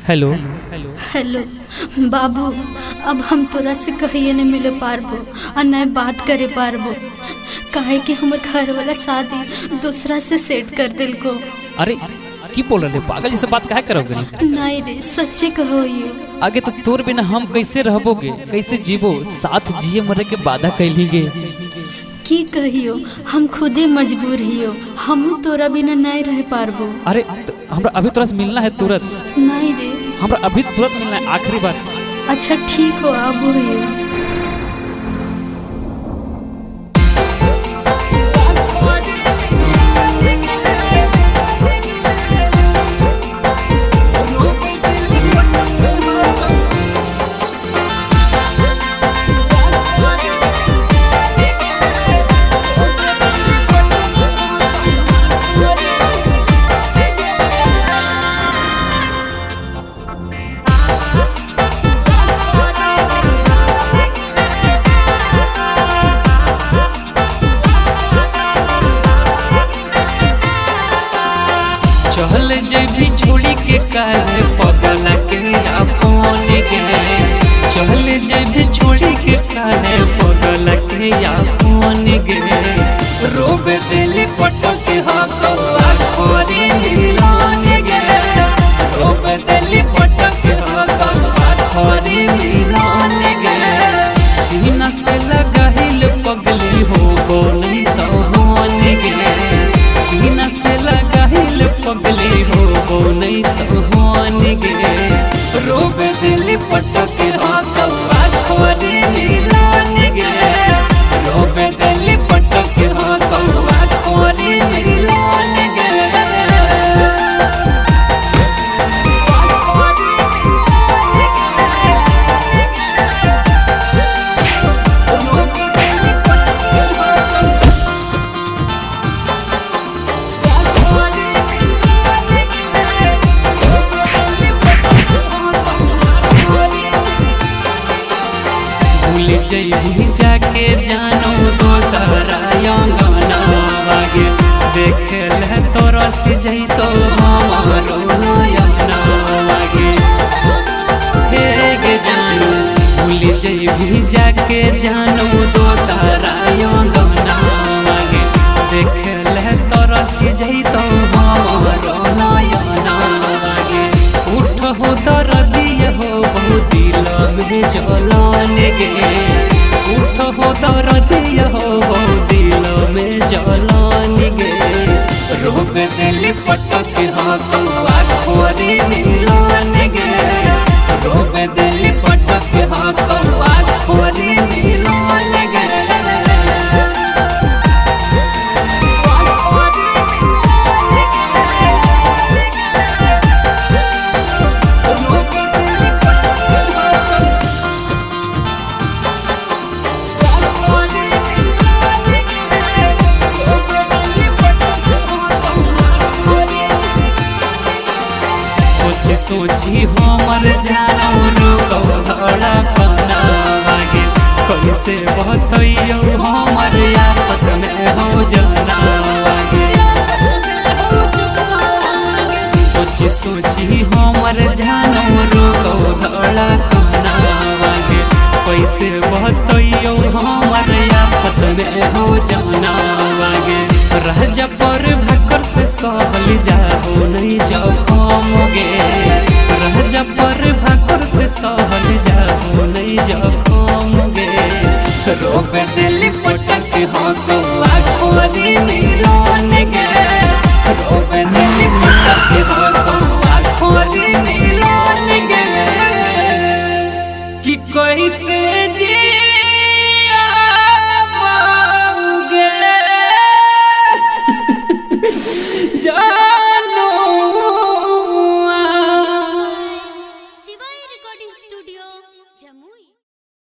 Hello hello बाबू, अब हम तोरा से कहिए नहीं मिले पारबो और न बात करे पारबो, काहे कि हमर घर वाला शादी दूसरा से सेट कर दिल को। अरे की बोल रहे पागल जैसे बात काहे करोगे? नहीं रे, सच्चे कहो ये। आगे तो तोर बिना हम कैसे रहबोगे, कैसे जीवो? साथ जिए मरे के वादा कैली गे। की कहियो, हम खुदे मजबूर हियो, हम तोरा बिना नहीं रह पारबो। अरे तो हमरा अभी तुरंत मिलना है, तुरंत। नहीं रे, हमरा अभी तुरंत मिलना है, आखिरी बार। अच्छा ठीक हो, अब हियो। चल जेबी छोड़ी के काले पगला के अपन गे। चल जेबी छोड़ी के काले पगला के अपन गे। रोबे दिली पटके हकवा खोरी मिलान गे। रोबे दिली पटके हकवा खोरी मिलान गे। सीना से लगाहिल पगली हो नहीं सहन गे। सीना से लगाहिल पगली हो नहीं सहन गे। रोबे दिली पटके हकवा खोरी मिलान गे। रोबे दिली पटके हकवा खोरी मिलान गे। जैभी जाके जानो दोसरा अंगना गे। देख ले तोरा से जैतो हमारो नयना गे। हे गे जानो भूल जैभी जाके जानो दोसरा अंगना गे। देख ले तोरा से जैतो हमारो नयना गे। उठ हो दर्दिय हो बहुत दिल में जलान गे। उठ हो दर्दिय हो दिल में जलान गे। रोब दिली पटके हकवा खोरी मिलान गे। रोब दिली पटके हकवा खोरी मिलान गे। सोची हमर जानो रुको धड़कना गे। कैसे बतइयो हमर आफत में हो जाना गे। सोची सोची हमर जानो रुको धड़कना गे। कैसे बतइयो हमर आफत में हो जाना गे। राजा पर भाकर से सहल जाओ नहीं जखम गे। राजा पर भाकर से सहल जाओ नहीं जखम गे। रोबे दिली पटके हकवा खोरी मिलान गे। रोबे दिली पटके हकवा खोरी मिलान गे। कि कैसे